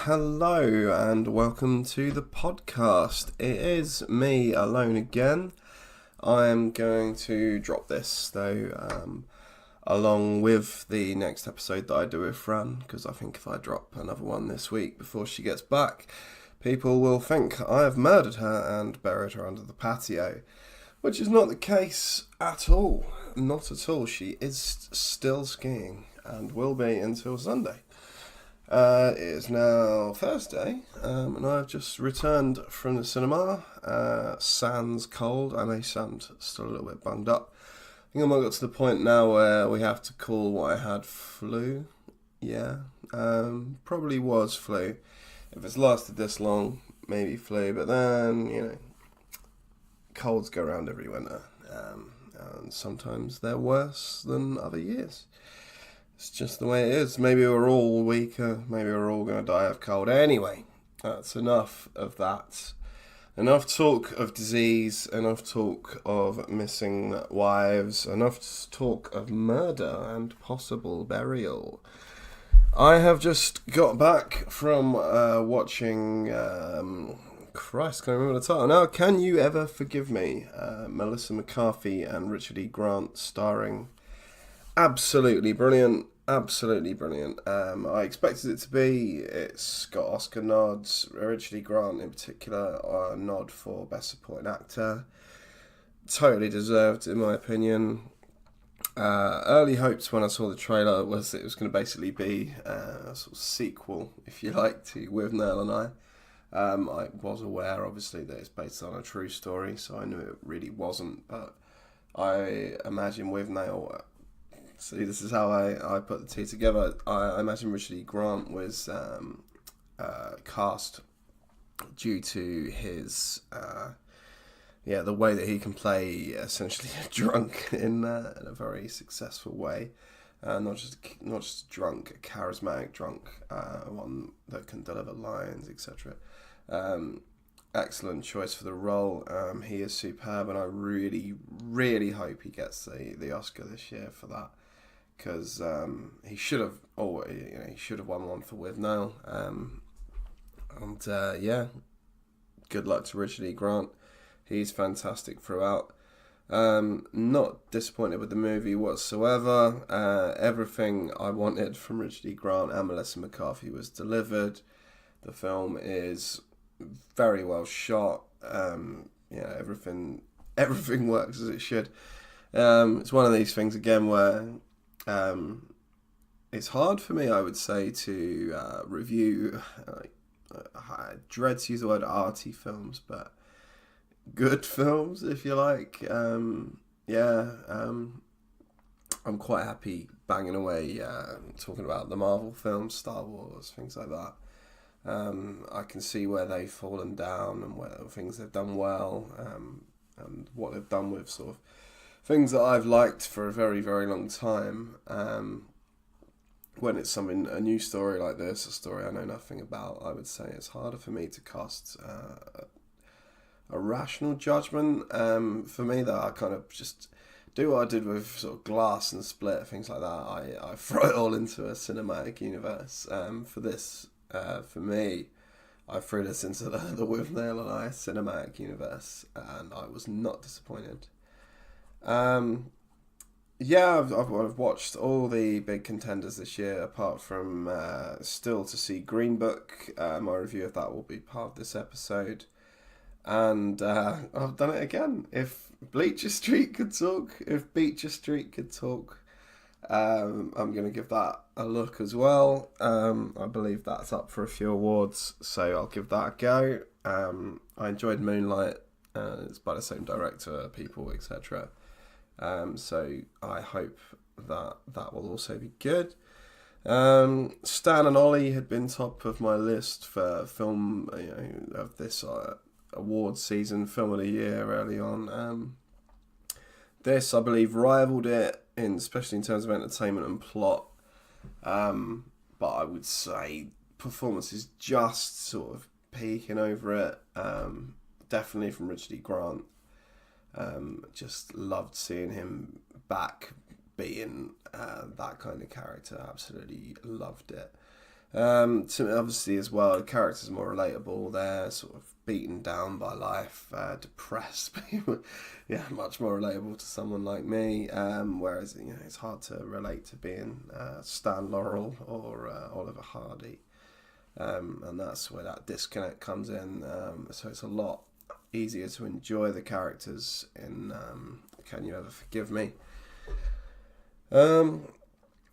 hello, and welcome to the podcast. It is me alone again. I am going to drop this, though, along with the next episode that I do with Fran, because I think if I drop another one this week before she gets back, people will think I have murdered her and buried her under the patio, which is not the case at all. Not at all. She is still skiing and will be until Sunday. It is now Thursday, and I've just returned from the cinema. Sans cold. I may sound still a little bit bunged up. I think I might got to the point now where we have to call what I had flu. Yeah, probably was flu. If it's lasted this long, maybe flu. But then, colds go around every winter, and sometimes they're worse than other years. It's just the way it is. Maybe we're all weaker. Maybe we're all going to die of cold. Anyway, that's enough of that. Enough talk of disease. Enough talk of missing wives. Enough talk of murder and possible burial. I have just got back from watching... Christ, can't remember the title. Now, Can You Ever Forgive Me? Melissa McCarthy and Richard E. Grant starring... Absolutely brilliant. I expected it to be. It's got Oscar nods. Richard E. Grant in particular, a nod for Best Supporting Actor. Totally deserved, in my opinion. Early hopes when I saw the trailer was it was going to basically be a sort of sequel, if you like, to With Nail and I. I was aware, obviously, that it's based on a true story, so I knew it really wasn't. But I imagine With Nail... See, this is how I put the two together. I imagine Richard E. Grant was cast due to his, the way that he can play essentially a drunk in a very successful way. Not just drunk, a charismatic drunk, one that can deliver lines, etc. Excellent choice for the role. He is superb, and I really, really hope he gets the Oscar this year for that. Because he should have, he should have won one for With Nail. Good luck to Richard E. Grant. He's fantastic throughout. Not disappointed with the movie whatsoever. Everything I wanted from Richard E. Grant and Melissa McCarthy was delivered. The film is very well shot. Everything works as it should. It's one of these things again where it's hard for me, I would say, to review. I dread to use the word arty films, but good films, if you like. I'm quite happy banging away, talking about the Marvel films, Star Wars, things like that. I can see where they've fallen down and where things they've done well, and what they've done with sort of things that I've liked for a very, very long time. When it's a new story like this, a story I know nothing about, I would say it's harder for me to cast a rational judgment. For me, though, I kind of just do what I did with sort of Glass and Split, things like that. I throw it all into a cinematic universe. For me, I threw this into the With Nail and I cinematic universe, and I was not disappointed. I've watched all the big contenders this year, apart from still to see Green Book. My review of that will be part of this episode. And I've done it again. If Beecher Street could talk, I'm going to give that a look as well. I believe that's up for a few awards, so I'll give that a go. I enjoyed Moonlight. It's by the same director, people, etc. So I hope that will also be good. Stan and Ollie had been top of my list for film, of this awards season, film of the year early on. This, I believe, rivaled it, especially in terms of entertainment and plot. But I would say performance is just sort of peeking over it. Definitely from Richard E. Grant. Just loved seeing him back being that kind of character. Absolutely loved it. Obviously as well, the characters are more relatable. They're sort of beaten down by life, depressed people. Yeah, much more relatable to someone like me. Whereas it's hard to relate to being Stan Laurel or Oliver Hardy, and that's where that disconnect comes in. So it's a lot easier to enjoy the characters in Can You Ever Forgive Me?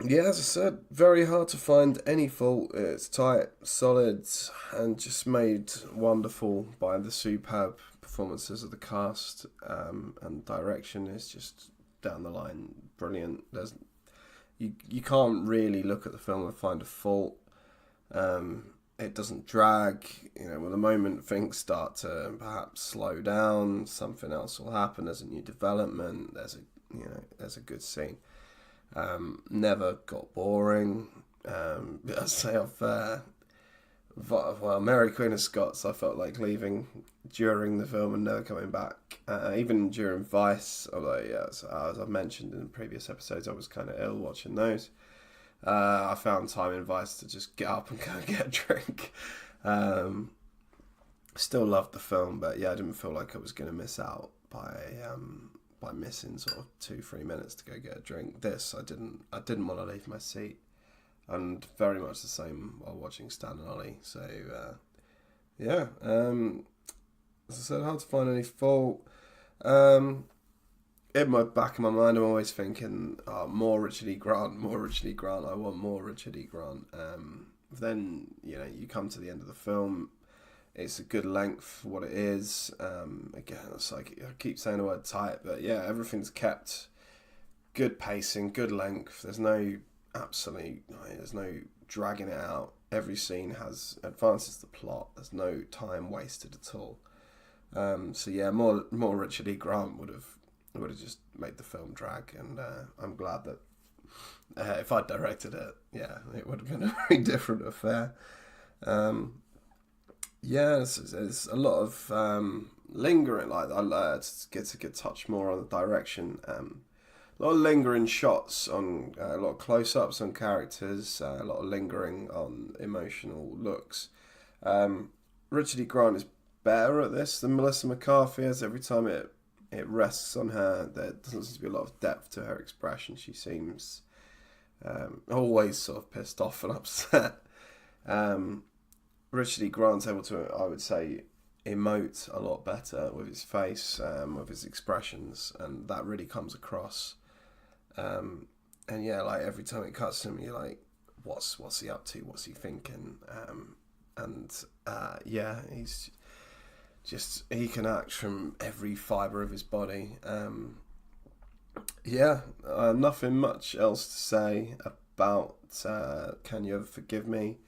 Yeah, as I said, very hard to find any fault. It's tight, solid, and just made wonderful by the superb performances of the cast, and direction is just down the line brilliant. You can't really look at the film and find a fault. It doesn't drag. With the moment things start to perhaps slow down, something else will happen. There's a new development. There's a good scene. Never got boring. I say Mary Queen of Scots, I felt like leaving during the film and never coming back. Even during Vice, although as I've mentioned in previous episodes, I was kind of ill watching those. I found time in Vice to just get up and go and get a drink. Still loved the film, but yeah, I didn't feel like I was going to miss out by missing sort of 2-3 minutes to go get a drink. This I didn't want to leave my seat, and very much the same while watching Stan and Ollie. So yeah, as I said, hard to find any fault. In my back of my mind, I'm always thinking, more Richard E. Grant. I want more Richard E. Grant. Then you come to the end of the film. It's a good length for what it is. Again, it's like I keep saying the word tight, but yeah, everything's kept good pacing, good length. There's no dragging it out. Every scene advances the plot. There's no time wasted at all. So yeah, more Richard E. Grant would have just made the film drag, and I'm glad that if I'd directed it, yeah, it would have been a very different affair. Yeah, there's a lot of lingering. Like I get to touch more on the direction. A lot of lingering shots on a lot of close-ups on characters. A lot of lingering on emotional looks. Richard E. Grant is better at this than Melissa McCarthy is. Every time it rests on her, there doesn't seem to be a lot of depth to her expression. She seems always sort of pissed off and upset. Richard E. Grant's able to, I would say, emote a lot better with his face, with his expressions, and that really comes across. And yeah, like every time it cuts to him, you're like, what's he up to? What's he thinking? Yeah, he can act from every fibre of his body. Nothing much else to say about Can You Ever Forgive Me?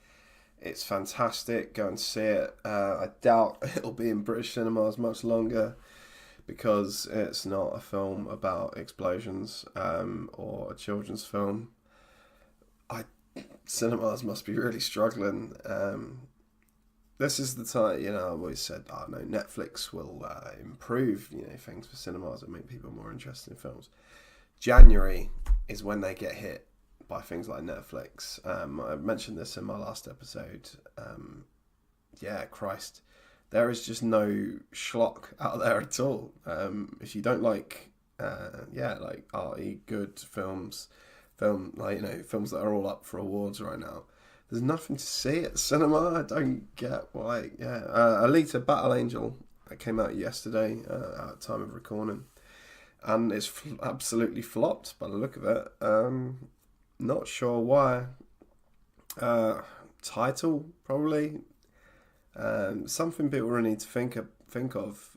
It's fantastic. Go and see it. I doubt it'll be in British cinemas much longer because it's not a film about explosions or a children's film. Cinemas must be really struggling. This is the time, I've always said, Netflix will improve, things for cinemas and make people more interested in films. January is when they get hit by things like Netflix. I mentioned this in my last episode. Christ, there is just no schlock out there at all. If you don't like arty good films films that are all up for awards right now, there's nothing to see at cinema. I don't get why. Alita Battle Angel, that came out yesterday at the time of recording, and it's absolutely flopped by the look of it. Not sure why. Title, probably. Something people really need to think of.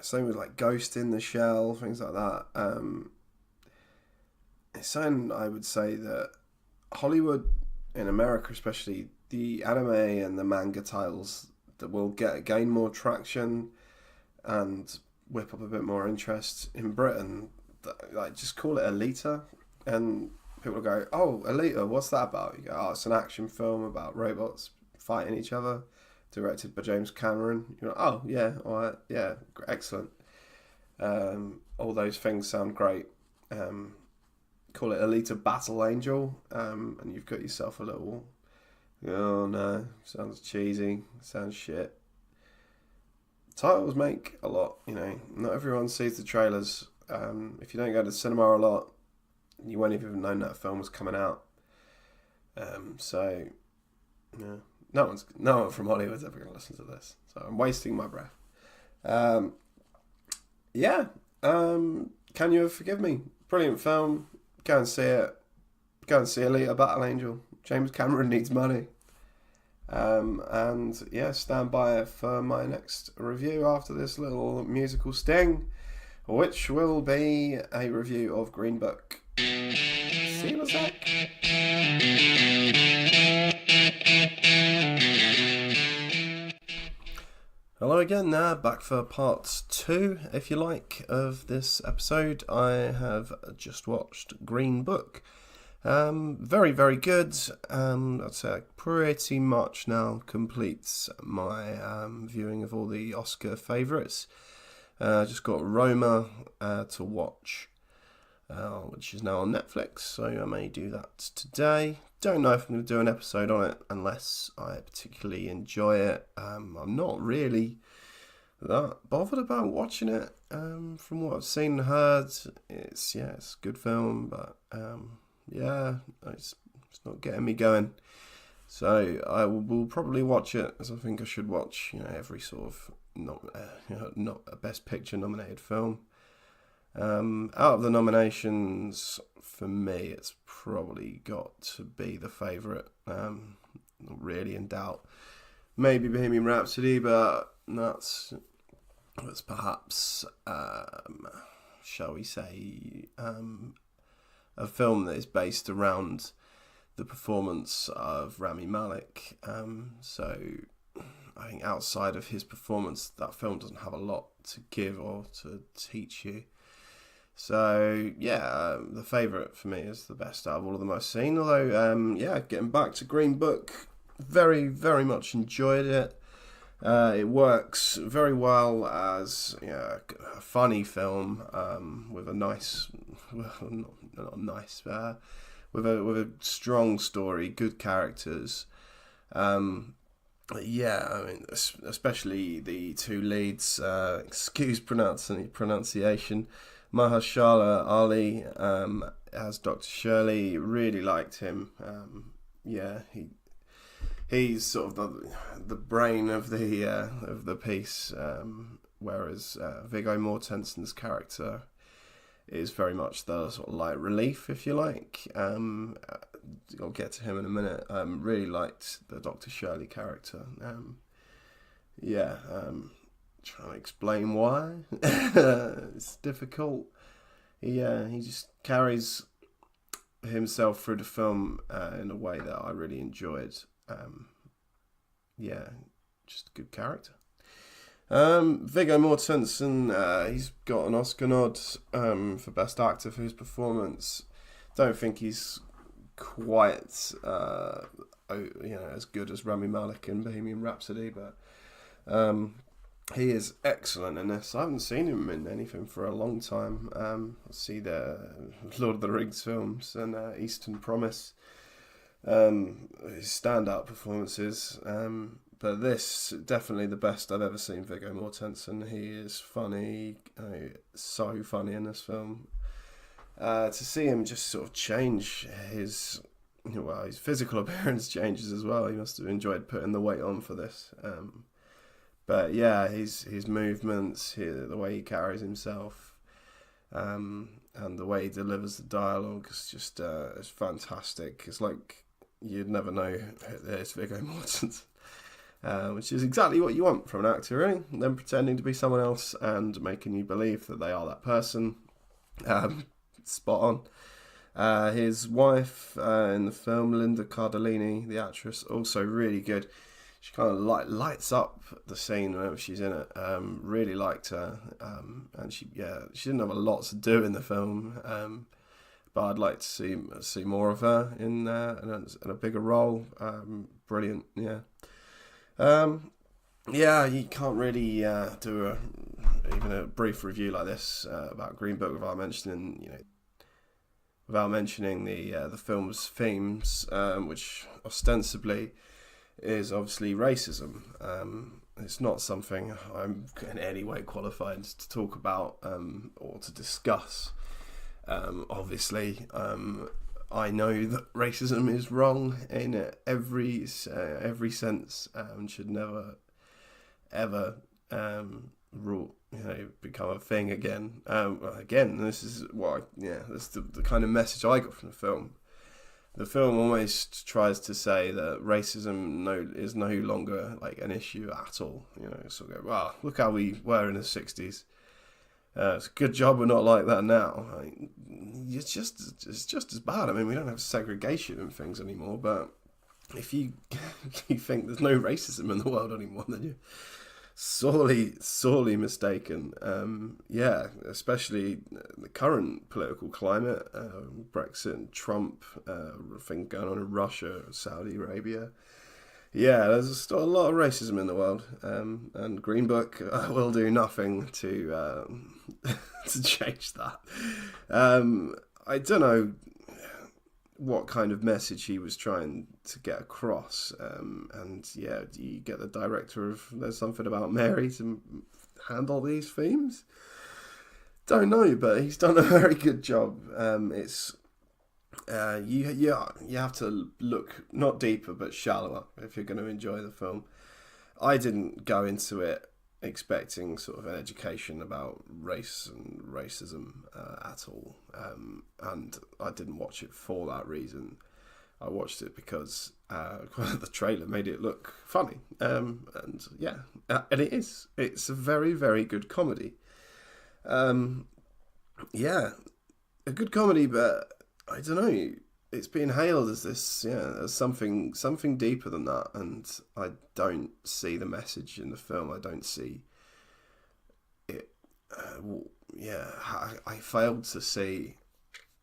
Same with like Ghost in the Shell, things like that. It's something I would say that Hollywood, in America especially, the anime and the manga titles that will gain more traction and whip up a bit more interest. In Britain, like, just call it Alita, and people go, "Oh, Alita, what's that about?" You go, "Oh, it's an action film about robots fighting each other, directed by James Cameron." You're like, "Oh, yeah, all right, yeah, excellent." All those things sound great. call it Alita Battle Angel, and you've got yourself a little, oh no, sounds cheesy, sounds shit. Titles make a lot, not everyone sees the trailers. If you don't go to the cinema a lot, you won't even have known that film was coming out. So, yeah, no one from Hollywood's ever going to listen to this, so I'm wasting my breath. Can You Forgive Me? Brilliant film. Go and see it. Go and see Alita Battle Angel. James Cameron needs money. Stand by for my next review after this little musical sting, which will be a review of Green Book. See you in a sec. Hello again, back for part 2, if you like, of this episode. I have just watched Green Book. Very, very good. I'd say pretty much now completes my viewing of all the Oscar favourites. Just got Roma to watch, which is now on Netflix, so I may do that today. Don't know if I'm going to do an episode on it unless I particularly enjoy it. I'm not really that bothered about watching it. From what I've seen and heard, it's a good film, but it's not getting me going. So I will probably watch it, as I think I should watch, every sort of not a Best Picture nominated film. Out of the nominations, for me, it's probably got to be the favourite. Not really in doubt. Maybe Bohemian Rhapsody, but that's perhaps, shall we say, a film that is based around the performance of Rami Malek. So I think outside of his performance, that film doesn't have a lot to give or to teach you. So, the favourite for me is the best out of all of them I've seen. Although, getting back to Green Book, very, very much enjoyed it. It works very well as a funny film with a nice, with a strong story, good characters. Especially the two leads. Excuse pronunciation. Mahershala Ali as Dr. Shirley. Really liked him. He's sort of the brain of the piece, whereas Viggo Mortensen's character is very much the sort of light relief, if you like. I'll get to him in a minute. Really liked the Dr. Shirley character. Trying to explain why. It's difficult. He just carries himself through the film in a way that I really enjoyed. Just a good character. Viggo Mortensen, he's got an Oscar nod for Best Actor for his performance. Don't think he's quite as good as Rami Malek in Bohemian Rhapsody, but he is excellent in this. I haven't seen him in anything for a long time. I see the Lord of the Rings films and Eastern Promise, his standout performances. But this, definitely the best I've ever seen Viggo Mortensen. He is funny, so funny in this film. To see him just sort of change his physical appearance changes as well. He must have enjoyed putting the weight on for this. But yeah, his movements, the way he carries himself, and the way he delivers the dialogue is just it's fantastic. It's like you'd never know there's Viggo Mortensen, which is exactly what you want from an actor, really. Them pretending to be someone else and making you believe that they are that person. Spot on. His wife in the film, Linda Cardellini, the actress, also really good. She kind of lights up the scene whenever she's in it. Really liked her, and she didn't have a lot to do in the film, but I'd like to see more of her in a bigger role. Brilliant, yeah. You can't really do even a brief review like this about Green Book without mentioning, without mentioning the film's themes, which ostensibly is obviously racism. It's not something I'm in any way qualified to talk about or to discuss. Obviously, I know that racism is wrong in every sense, and should never ever become a thing again. Again, this is that's the kind of message I got from the film. The film almost tries to say that racism is no longer like an issue at all. Sort of go, wow, look how we were in the 60s. It's a good job we're not like that now. It's just as bad. I mean, we don't have segregation and things anymore, but if you think there's no racism in the world anymore, then you're sorely mistaken. Especially the current political climate, Brexit and Trump, thing going on in Russia, Saudi Arabia. Yeah, there's still a lot of racism in the world, and Green Book will do nothing to to change that. I don't know what kind of message he was trying to get across, do you get the director of There's Something About Mary to handle these themes? Don't know, but he's done a very good job. You have to look not deeper but shallower if you're going to enjoy the film. I didn't go into it expecting sort of an education about race and racism at all, and I didn't watch it for that reason. I watched it because the trailer made it look funny, and it is. It's a very, very good comedy. A good comedy, but I don't know. It's been hailed as this, as something deeper than that, and I don't see the message in the film. I don't see it. I failed to see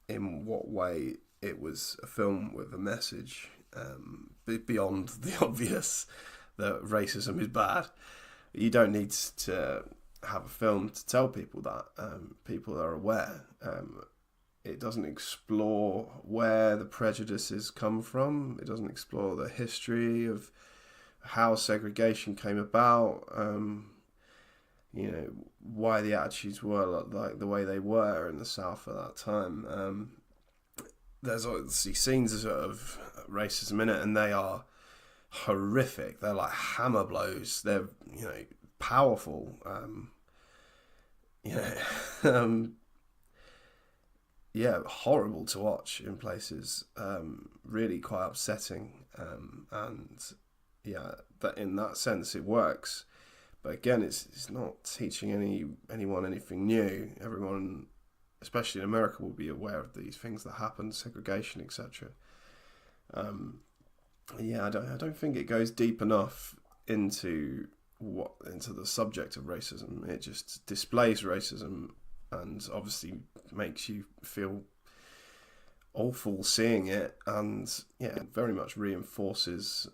in what way it was a film with a message, beyond the obvious that racism is bad. You don't need to have a film to tell people that. People are aware. It doesn't explore where the prejudices come from. It doesn't explore the history of how segregation came about. Why the attitudes were like the way they were in the South at that time. There's obviously scenes of racism in it, and they are horrific. They're like hammer blows. They're powerful. Horrible to watch in places. Really quite upsetting. That in that sense it works. But again, it's not teaching anyone anything new. Everyone, especially in America, will be aware of these things that happen, segregation, etc. I don't think it goes deep enough into the subject of racism. It just displays racism, and obviously makes you feel awful seeing it, and very much reinforces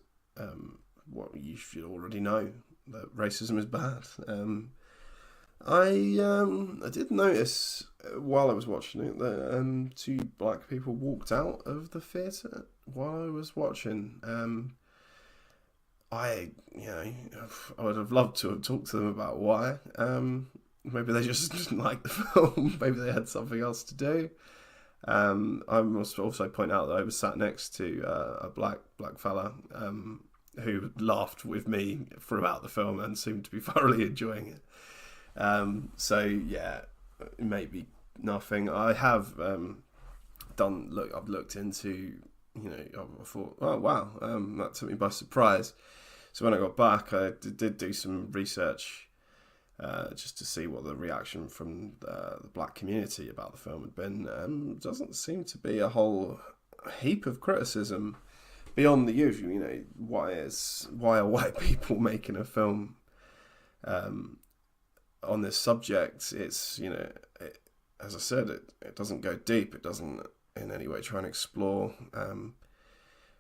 what you should already know, that racism is bad. I did notice while I was watching it that two black people walked out of the theatre while I was watching. I would have loved to have talked to them about why. Maybe they just didn't like the film. Maybe they had something else to do. I must also point out that I was sat next to a black fella who laughed with me throughout the film and seemed to be thoroughly enjoying it. Maybe nothing. I have I've looked into, I thought, oh wow, that took me by surprise. So when I got back, I did do some research just to see what the reaction from the black community about the film had been. Doesn't seem to be a whole heap of criticism beyond the usual. Why are white people making a film on this subject? It's as I said, it doesn't go deep. It doesn't in any way try and explore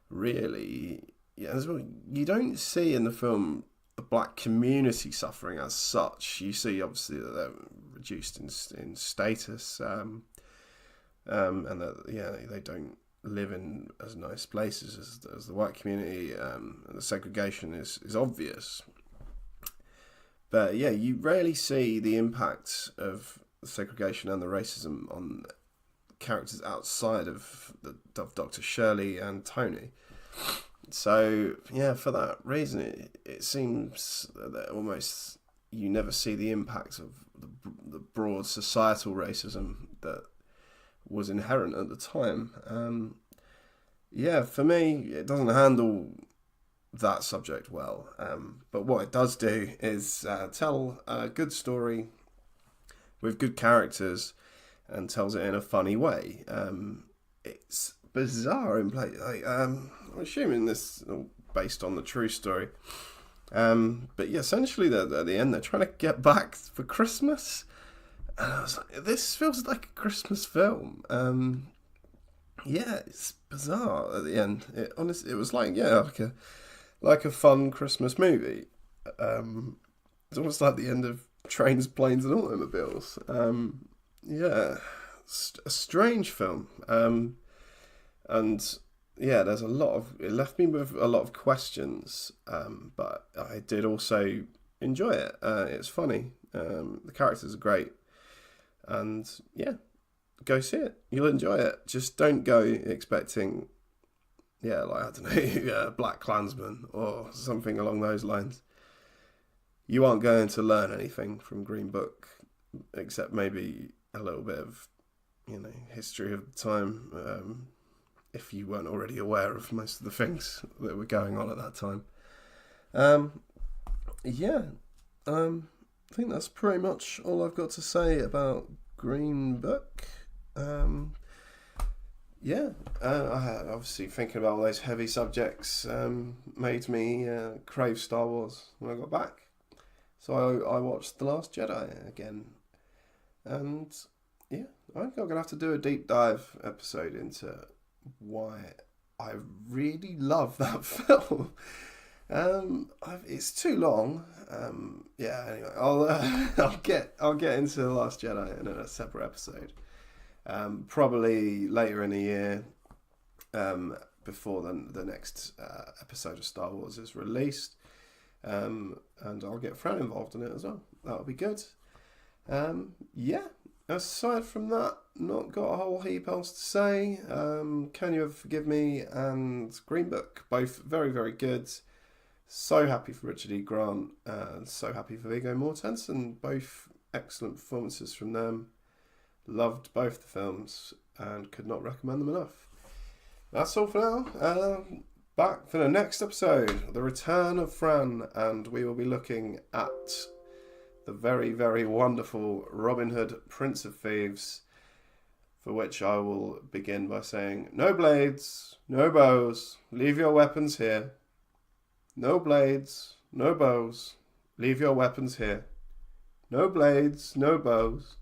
really. You don't see in the film the black community suffering as such. You see obviously that they're reduced in status, and that they don't live in as nice places as the white community, and the segregation is obvious. But yeah, you rarely see the impact of the segregation and the racism on characters outside of Dr. Shirley and Tony. So yeah, for that reason, it seems that almost you never see the impact of the broad societal racism that was inherent at the time. Yeah, for me, it doesn't handle that subject well. But what it does do is tell a good story with good characters and tells it in a funny way. It's bizarre in place. I'm assuming this is based on the true story. But yeah, essentially at the end they're trying to get back for Christmas. And I was like, this feels like a Christmas film. Yeah, it's bizarre at the end. It was like a fun Christmas movie. It's almost like the end of Trains, Planes and Automobiles. Yeah, a strange film. And yeah, it left me with a lot of questions, but I did also enjoy it. It's funny. The characters are great. And yeah, go see it. You'll enjoy it. Just don't go expecting, I don't know, Black Klansman or something along those lines. You aren't going to learn anything from Green Book, except maybe a little bit of, history of the time, if you weren't already aware of most of the things that were going on at that time. I think that's pretty much all I've got to say about Green Book. Obviously thinking about all those heavy subjects made me crave Star Wars when I got back. So I watched The Last Jedi again. And yeah, I think I'm going to have to do a deep dive episode into why I really love that film. It's too long. Anyway, I'll get into The Last Jedi in a separate episode. Probably later in the year, before the next episode of Star Wars is released. And I'll get Fran involved in it as well. That'll be good. Aside from that, not got a whole heap else to say. Can You Ever Forgive Me and Green Book, both very, very good. So happy for Richard E. Grant, and so happy for Viggo Mortensen. Both excellent performances from them. Loved both the films and could not recommend them enough. That's all for now. Back for the next episode, The Return of Fran, and we will be looking at the very, very wonderful Robin Hood, Prince of Thieves, for which I will begin by saying, no blades, no bows, leave your weapons here. No blades, no bows, leave your weapons here. No blades, no bows.